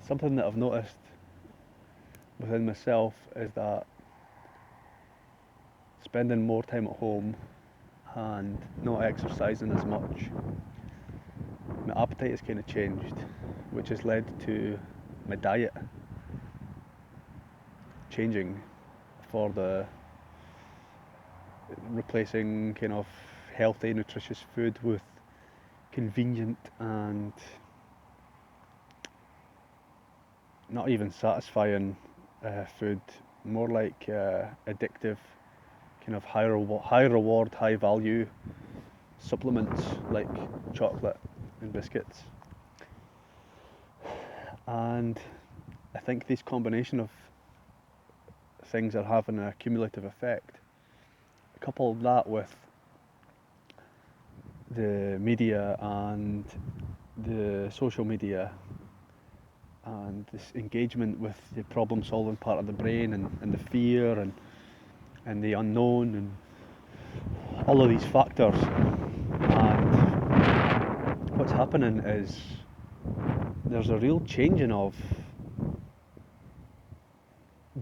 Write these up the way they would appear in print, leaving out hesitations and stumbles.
something that I've noticed within myself is that spending more time at home and not exercising as much, my appetite has kind of changed, which has led to my diet changing for the replacing kind of healthy, nutritious food with convenient and not even satisfying food, more like addictive, kind of high reward, high value supplements like chocolate and biscuits. And I think this combination of things are having a cumulative effect. Couple that with the media and the social media and this engagement with the problem solving part of the brain and the fear and the unknown and all of these factors. And what's happening is there's a real changing of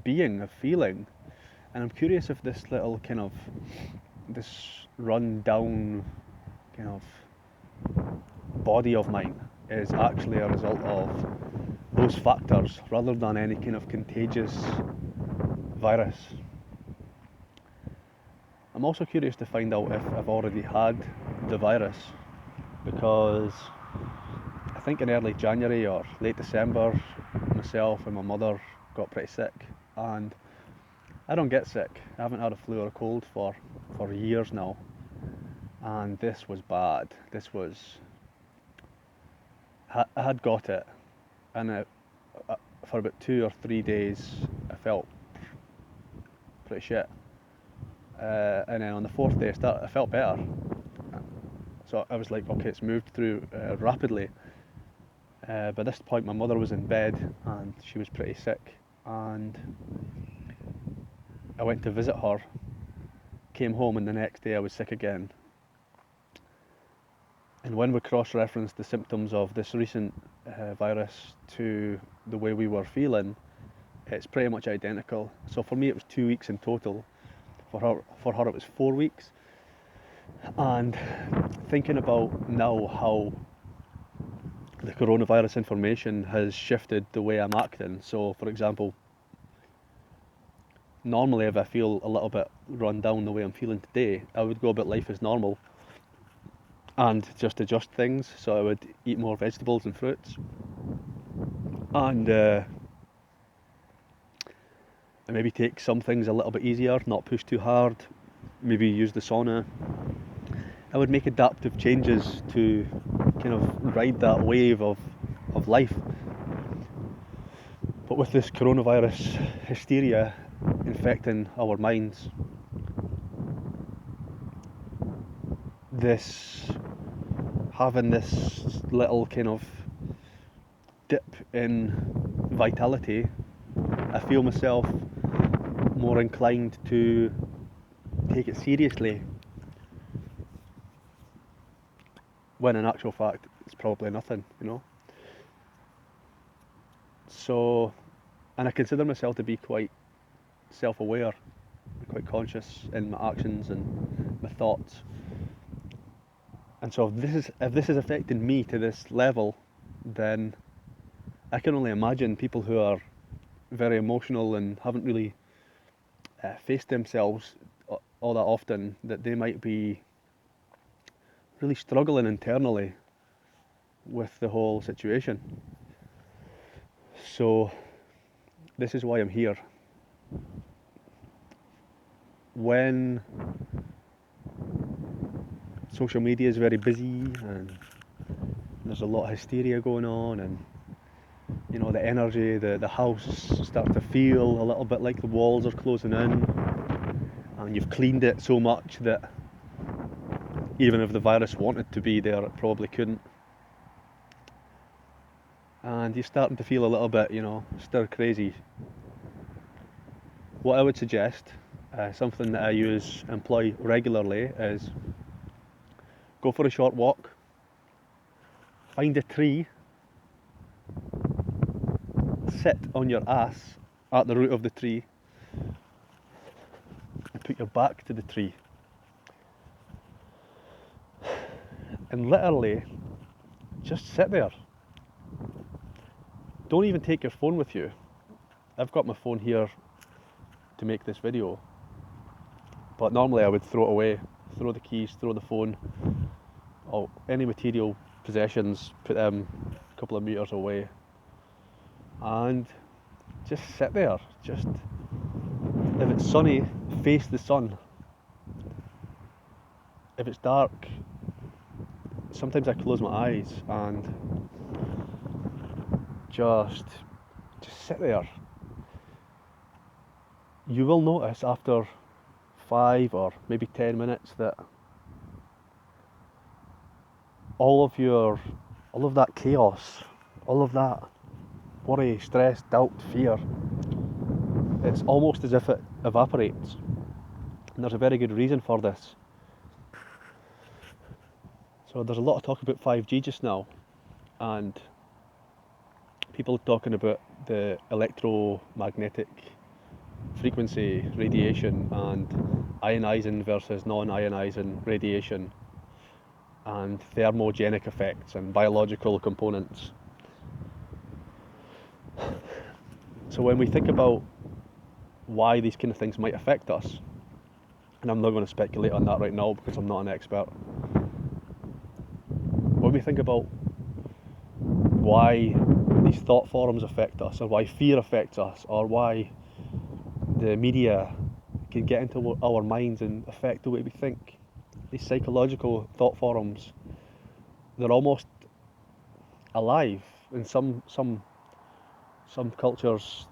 being, of feeling. And I'm curious if this little kind of, this run down kind of body of mine is actually a result of those factors rather than any kind of contagious virus. I'm also curious to find out if I've already had the virus, because I think in early January or late December, myself and my mother got pretty sick, and I don't get sick. I haven't had a flu or a cold for years now, and this was bad. This was, I had got it, and for about 2 or 3 days I felt pretty shit, and then on the 4th day I felt better. So I was like, okay, it's moved through rapidly. By this point my mother was in bed and she was pretty sick, and I went to visit her, came home, and the next day I was sick again. And when we cross-referenced the symptoms of this recent virus to the way we were feeling, it's pretty much identical. So for me it was 2 weeks in total. For her it was 4 weeks. And thinking about now how the coronavirus information has shifted the way I'm acting. So for example, normally if I feel a little bit run down the way I'm feeling today, I would go about life as normal and just adjust things. So I would eat more vegetables and fruits, and maybe take some things a little bit easier, not push too hard, maybe use the sauna. I would make adaptive changes to kind of ride that wave of life. But with this coronavirus hysteria infecting our minds, having this little kind of dip in vitality, I feel myself more inclined to take it seriously, when in actual fact it's probably nothing, you know. So, and I consider myself to be quite self-aware, quite conscious in my actions and my thoughts. And so if this is affecting me to this level, then I can only imagine people who are very emotional and haven't really faced themselves all that often, that they might be really struggling internally with the whole situation. So this is why I'm here. When social media is very busy and there's a lot of hysteria going on, and you know, the energy, the house starts to feel a little bit like the walls are closing in, and you've cleaned it so much that even if the virus wanted to be there, it probably couldn't. And you're starting to feel a little bit, you know, stir crazy. What I would suggest, something that I employ regularly, is go for a short walk, find a tree, sit on your ass at the root of the tree and put your back to the tree and literally just sit there. Don't even take your phone with you. I've got my phone here to make this video, but normally I would throw it away, throw the keys, throw the phone, or any material possessions, put them a couple of meters away and just sit there. Just, if it's sunny, face the sun. If it's dark, sometimes I close my eyes and just sit there. You will notice after 5 or maybe 10 minutes that all of that chaos, all of that worry, stress, doubt, fear, it's almost as if it evaporates. And there's a very good reason for this. So there's a lot of talk about 5G just now, and people talking about the electromagnetic frequency radiation and ionising versus non-ionising radiation and thermogenic effects and biological components. So when we think about why these kind of things might affect us, and I'm not going to speculate on that right now because I'm not an expert, when we think about why these thought forms affect us, or why fear affects us, or why the media can get into our minds and affect the way we think, these psychological thought forms, they're almost alive. In some cultures,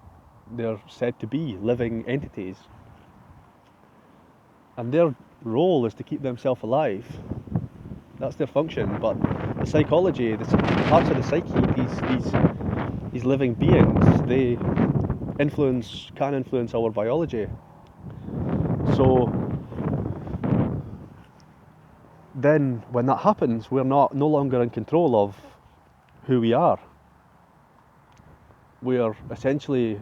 they're said to be living entities, and their role is to keep themselves alive. That's their function. But the psychology, the parts of the psyche, these living beings, they can influence our biology. So then when that happens, we're no longer in control of who we are. We're essentially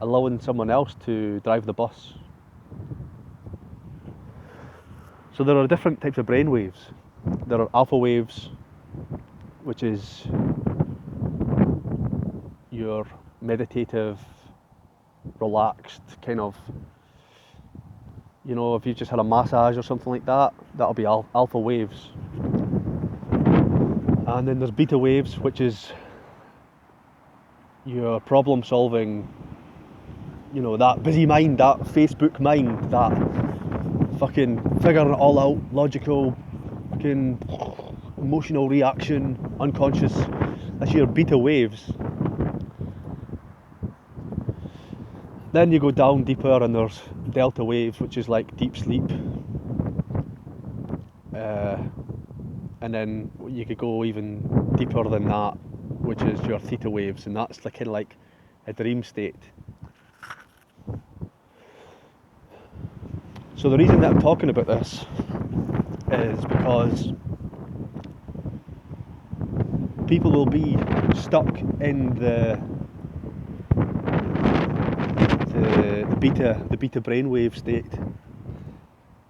allowing someone else to drive the bus. So there are different types of brain waves. There are alpha waves, which is your meditative, relaxed kind of, if you just had a massage or something like that, that'll be alpha waves. And then there's beta waves, which is your problem solving, that busy mind, that Facebook mind, that fucking figuring it all out, logical, fucking emotional reaction, unconscious. That's your beta waves. Then you go down deeper and there's delta waves, which is like deep sleep. And then you could go even deeper than that, which is your theta waves, and that's kind of like a dream state. So the reason that I'm talking about this is because people will be stuck in the beta brainwave state,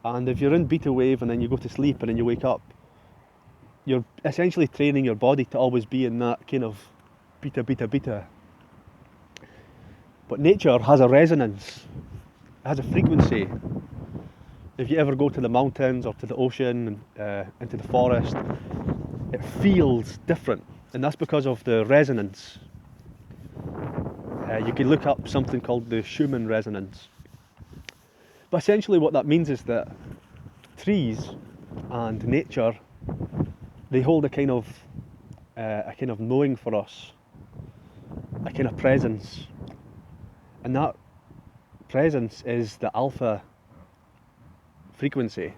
and if you're in beta wave and then you go to sleep and then you wake up, you're essentially training your body to always be in that kind of beta. But nature has a resonance, it has a frequency. If you ever go to the mountains or to the ocean, into the forest, it feels different, and that's because of the resonance. You can look up something called the Schumann resonance. But essentially what that means is that trees and nature, they hold a kind of knowing for us, a kind of presence, and that presence is the alpha frequency.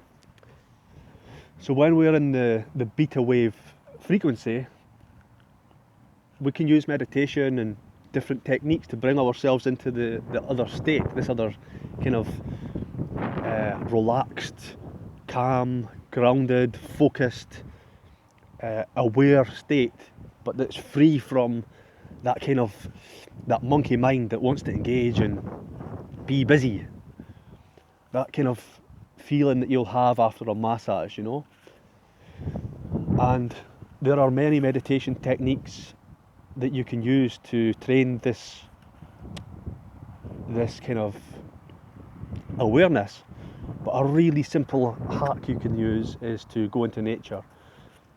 So when we're in the beta wave frequency, we can use meditation and different techniques to bring ourselves into the other state, this other kind of relaxed, calm, grounded, focused, aware state, but that's free from that kind of, that monkey mind that wants to engage and be busy, that kind of feeling that you'll have after a massage, you know. And there are many meditation techniques that you can use to train this kind of awareness. But a really simple hack you can use is to go into nature.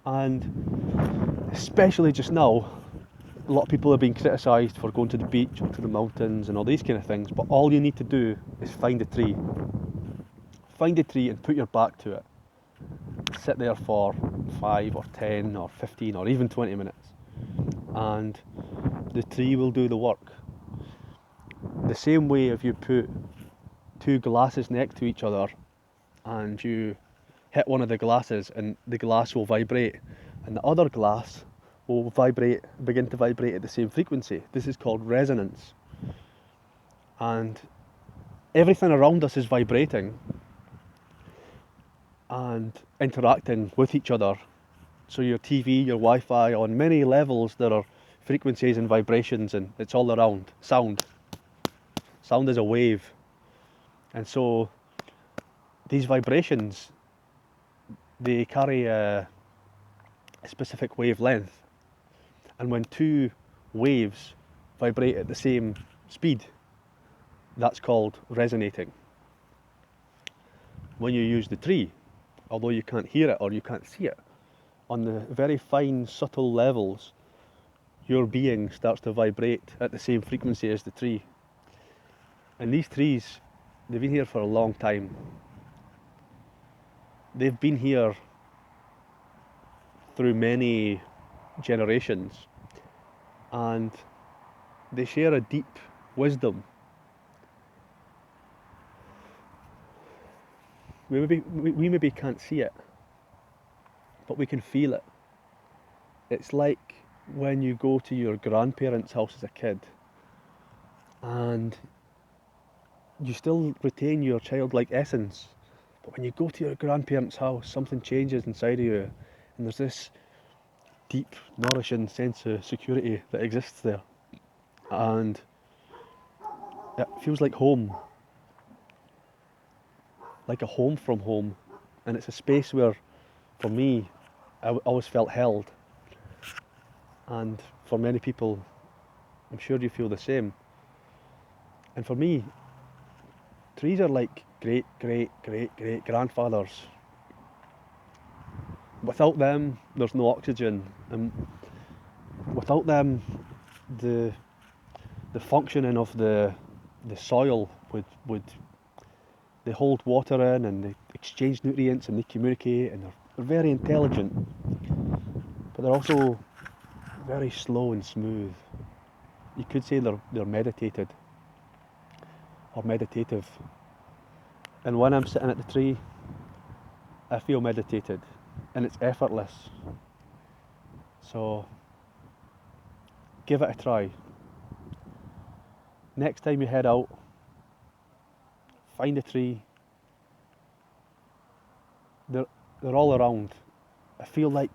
And especially just now, a lot of people are being criticised for going to the beach or to the mountains and all these kind of things, but all you need to do is find a tree. Find a tree and put your back to it. Sit there for 5 or 10 or 15 or even 20 minutes, and the tree will do the work. The same way if you put two glasses next to each other and you hit one of the glasses and the glass will vibrate and the other glass will begin to vibrate at the same frequency. This is called resonance. And everything around us is vibrating and interacting with each other. So your TV, your Wi-Fi, on many levels there are frequencies and vibrations, and it's all around. Sound is a wave. And so these vibrations, they carry a specific wavelength. And when two waves vibrate at the same speed, that's called resonating. When you use the tree, although you can't hear it or you can't see it, on the very fine, subtle levels, your being starts to vibrate at the same frequency as the tree. And these trees, they've been here for a long time. They've been here through many generations, and they share a deep wisdom. We maybe can't see it, but we can feel it. It's like when you go to your grandparents' house as a kid and you still retain your childlike essence, but when you go to your grandparents' house, something changes inside of you, and there's this deep, nourishing sense of security that exists there, and it feels like home, like a home from home. And it's a space where, for me, I always felt held, and for many people, I'm sure you feel the same. And for me, trees are like great grandfathers. Without them, there's no oxygen, and without them, the functioning of the soil would they hold water in and they exchange nutrients and they communicate, and they're very intelligent, but they're also very slow and smooth. You could say they're meditated or meditative. And when I'm sitting at the tree, I feel meditated, and it's effortless. So give it a try. Next time you head out, find a tree. They're all around. I feel like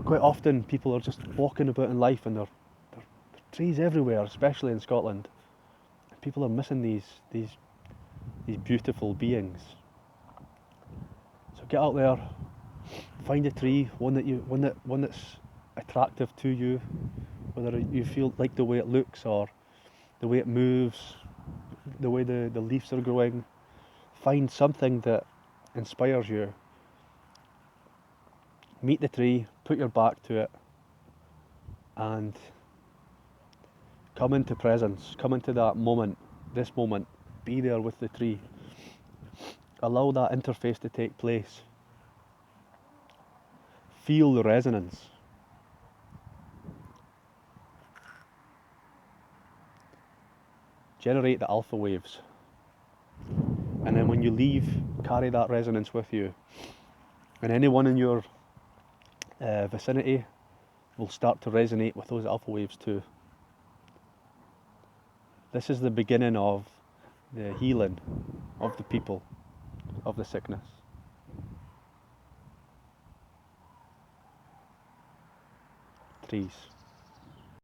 quite often people are just walking about in life and there are trees everywhere, especially in Scotland. And people are missing these beautiful beings. So get out there, find a tree, one that's attractive to you, whether you feel like the way it looks or the way it moves, the way the leaves are growing. Find something that inspires you. Meet the tree, put your back to it, and come into presence, come into that moment, this moment, be there with the tree. Allow that interface to take place. Feel the resonance. Generate the alpha waves. And then when you leave, carry that resonance with you. And anyone in your vicinity will start to resonate with those alpha waves too. This is the beginning of the healing of the people, of the sickness. Trees.